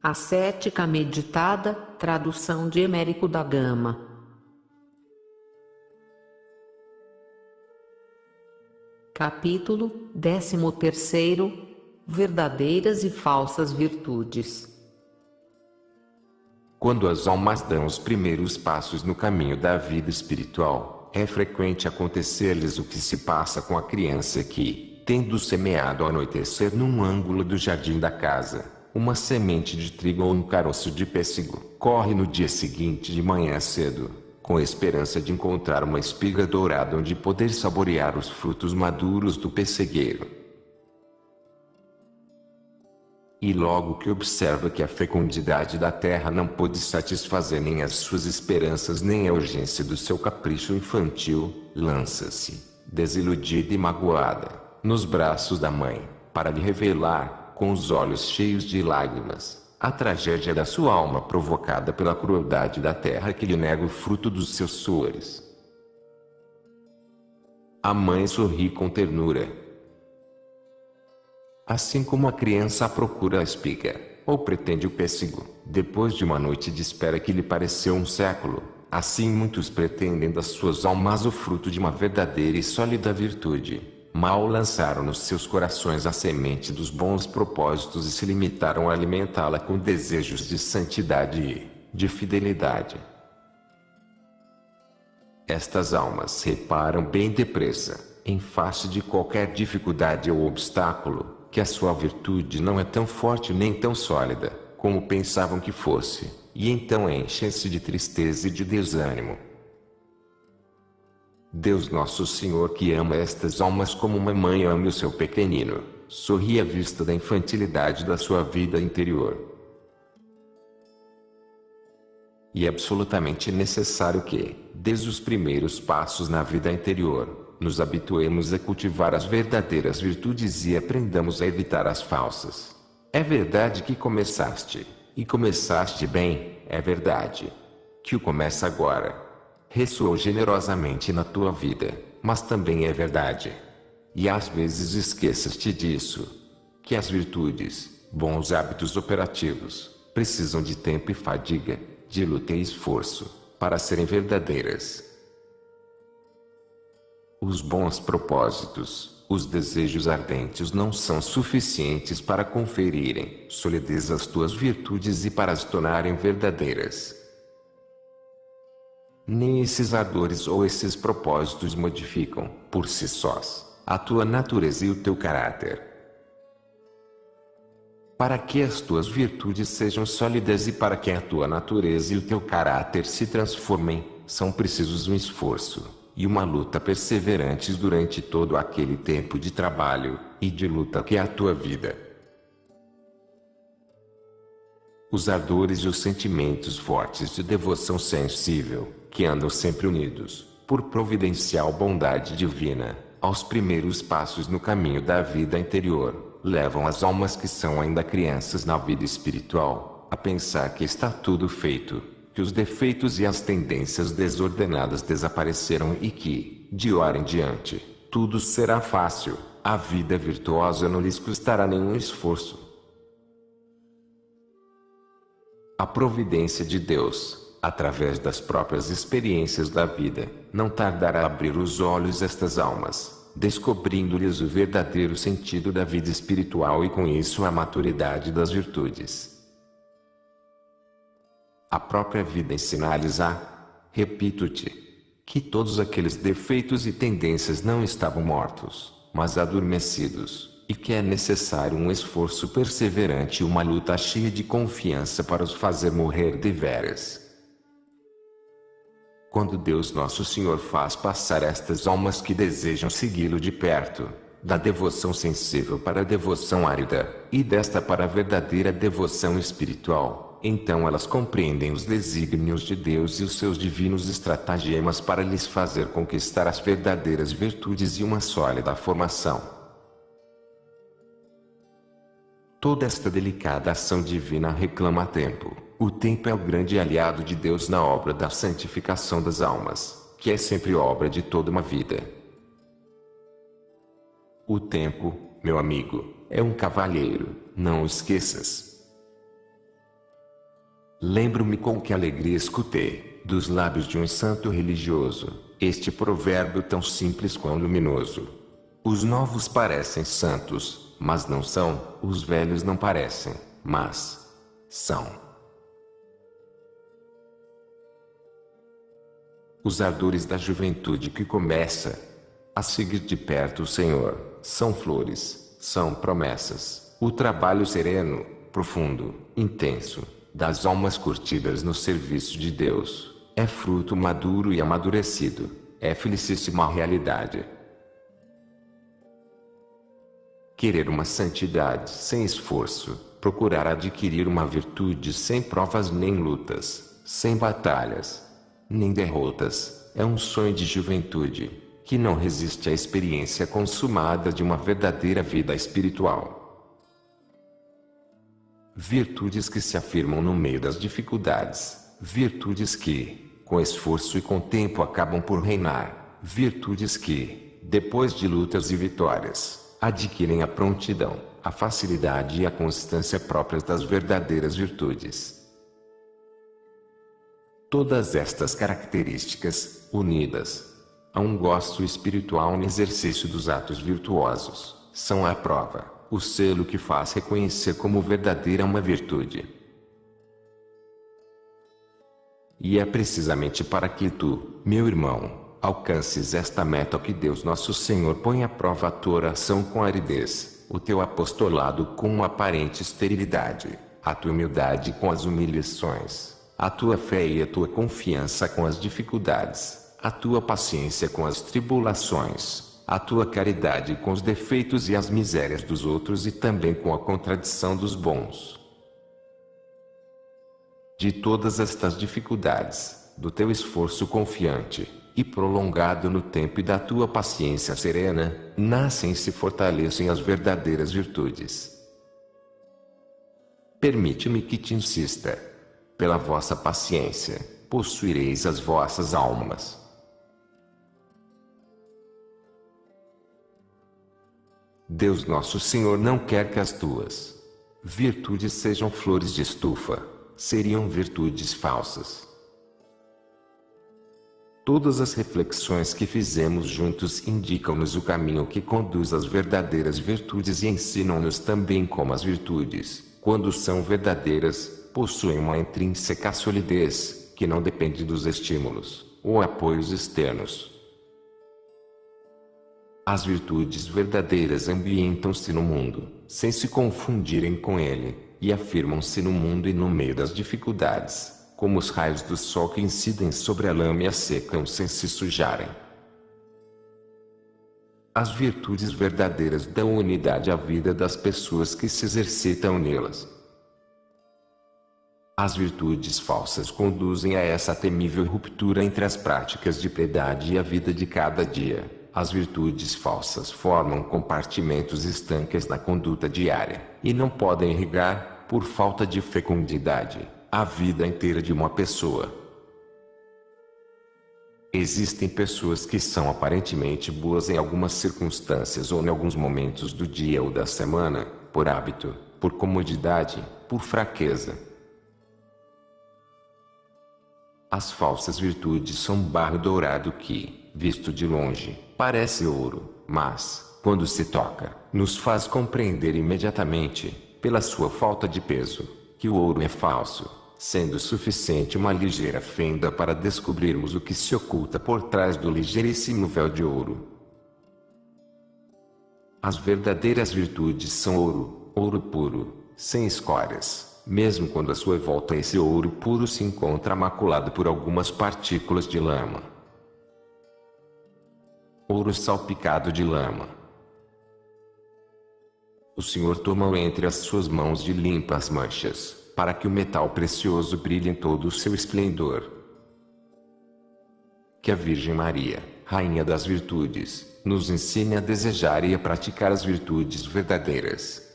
Ascética meditada, tradução de Américo da Gama. Capítulo 13. Verdadeiras e falsas virtudes. Quando as almas dão os primeiros passos no caminho da vida espiritual, é frequente acontecer-lhes o que se passa com a criança que, tendo semeado ao anoitecer num ângulo do jardim da casa, uma semente de trigo ou um caroço de pêssego, corre no dia seguinte de manhã cedo, com a esperança de encontrar uma espiga dourada onde poder saborear os frutos maduros do pessegueiro. E logo que observa que a fecundidade da terra não pôde satisfazer nem as suas esperanças nem a urgência do seu capricho infantil, lança-se, desiludida e magoada, nos braços da mãe, para lhe revelar, com os olhos cheios de lágrimas, a tragédia da sua alma provocada pela crueldade da terra que lhe nega o fruto dos seus suores. A mãe sorri com ternura. Assim como a criança procura a espiga, ou pretende o pêssego, depois de uma noite de espera que lhe pareceu um século, assim muitos pretendem das suas almas o fruto de uma verdadeira e sólida virtude. Mal lançaram nos seus corações a semente dos bons propósitos e se limitaram a alimentá-la com desejos de santidade e de fidelidade. Estas almas reparam bem depressa, em face de qualquer dificuldade ou obstáculo, que a sua virtude não é tão forte nem tão sólida, como pensavam que fosse, e então enchem-se de tristeza e de desânimo. Deus Nosso Senhor, que ama estas almas como uma mãe ama o seu pequenino, sorri à vista da infantilidade da sua vida interior. E é absolutamente necessário que, desde os primeiros passos na vida interior, nos habituemos a cultivar as verdadeiras virtudes e aprendamos a evitar as falsas. É verdade que começaste, e começaste bem, é verdade que o começa agora ressoou generosamente na tua vida, mas também é verdade, e às vezes esqueças-te disso, que as virtudes, bons hábitos operativos, precisam de tempo e fadiga, de luta e esforço, para serem verdadeiras. Os bons propósitos, os desejos ardentes não são suficientes para conferirem solidez às tuas virtudes e para as tornarem verdadeiras. Nem esses ardores ou esses propósitos modificam, por si sós, a tua natureza e o teu caráter. Para que as tuas virtudes sejam sólidas e para que a tua natureza e o teu caráter se transformem, são precisos um esforço e uma luta perseverantes durante todo aquele tempo de trabalho e de luta que é a tua vida. Os ardores e os sentimentos fortes de devoção sensível, que andam sempre unidos, por providencial bondade divina, aos primeiros passos no caminho da vida interior, levam as almas que são ainda crianças na vida espiritual, a pensar que está tudo feito, que os defeitos e as tendências desordenadas desapareceram e que, de hora em diante, tudo será fácil, a vida virtuosa não lhes custará nenhum esforço. A providência de Deus, através das próprias experiências da vida, não tardará a abrir os olhos destas almas, descobrindo-lhes o verdadeiro sentido da vida espiritual e com isso a maturidade das virtudes. A própria vida ensinar-lhes repito-te, que todos aqueles defeitos e tendências não estavam mortos, mas adormecidos, e que é necessário um esforço perseverante e uma luta cheia de confiança para os fazer morrer deveras. Quando Deus Nosso Senhor faz passar estas almas que desejam segui-lo de perto, da devoção sensível para a devoção árida, e desta para a verdadeira devoção espiritual, então elas compreendem os desígnios de Deus e os seus divinos estratagemas para lhes fazer conquistar as verdadeiras virtudes e uma sólida formação. Toda esta delicada ação divina reclama tempo. O tempo é o grande aliado de Deus na obra da santificação das almas, que é sempre obra de toda uma vida. O tempo, meu amigo, é um cavalheiro, não o esqueças. Lembro-me com que alegria escutei, dos lábios de um santo religioso, este provérbio tão simples quão luminoso. Os novos parecem santos, mas não são, os velhos não parecem, mas são. Os ardores da juventude que começa a seguir de perto o Senhor, são flores, são promessas, o trabalho sereno, profundo, intenso, das almas curtidas no serviço de Deus, é fruto maduro e amadurecido, é felicíssima realidade. Querer uma santidade sem esforço, procurar adquirir uma virtude sem provas nem lutas, sem batalhas, nem derrotas, é um sonho de juventude, que não resiste à experiência consumada de uma verdadeira vida espiritual. Virtudes que se afirmam no meio das dificuldades, virtudes que, com esforço e com tempo acabam por reinar, virtudes que, depois de lutas e vitórias, adquirem a prontidão, a facilidade e a constância próprias das verdadeiras virtudes. Todas estas características, unidas a um gosto espiritual no exercício dos atos virtuosos, são a prova, o selo que faz reconhecer como verdadeira uma virtude. E é precisamente para que tu, meu irmão, alcances esta meta que Deus nosso Senhor põe à prova a tua oração com aridez, o teu apostolado com uma aparente esterilidade, a tua humildade com as humilhações, a tua fé e a tua confiança com as dificuldades, a tua paciência com as tribulações, a tua caridade com os defeitos e as misérias dos outros e também com a contradição dos bons. De todas estas dificuldades, do teu esforço confiante e prolongado no tempo e da tua paciência serena, nascem e se fortalecem as verdadeiras virtudes. Permite-me que te insista. Pela vossa paciência, possuireis as vossas almas. Deus nosso Senhor não quer que as tuas virtudes sejam flores de estufa, seriam virtudes falsas. Todas as reflexões que fizemos juntos indicam-nos o caminho que conduz às verdadeiras virtudes e ensinam-nos também como as virtudes, quando são verdadeiras, possuem uma intrínseca solidez, que não depende dos estímulos ou apoios externos. As virtudes verdadeiras ambientam-se no mundo, sem se confundirem com ele, e afirmam-se no mundo e no meio das dificuldades, como os raios do sol que incidem sobre a lama e a secam sem se sujarem. As virtudes verdadeiras dão unidade à vida das pessoas que se exercitam nelas. As virtudes falsas conduzem a essa temível ruptura entre as práticas de piedade e a vida de cada dia. As virtudes falsas formam compartimentos estanques na conduta diária, e não podem irrigar, por falta de fecundidade, a vida inteira de uma pessoa. Existem pessoas que são aparentemente boas em algumas circunstâncias ou em alguns momentos do dia ou da semana, por hábito, por comodidade, por fraqueza. As falsas virtudes são barro dourado que, visto de longe, parece ouro, mas, quando se toca, nos faz compreender imediatamente, pela sua falta de peso, que o ouro é falso, sendo suficiente uma ligeira fenda para descobrirmos o que se oculta por trás do ligeiríssimo véu de ouro. As verdadeiras virtudes são ouro, ouro puro, sem escórias, mesmo quando à sua volta esse ouro puro se encontra maculado por algumas partículas de lama. Ouro salpicado de lama. O Senhor tomou entre as suas mãos de limpa as manchas, para que o metal precioso brilhe em todo o seu esplendor. Que a Virgem Maria, Rainha das Virtudes, nos ensine a desejar e a praticar as virtudes verdadeiras.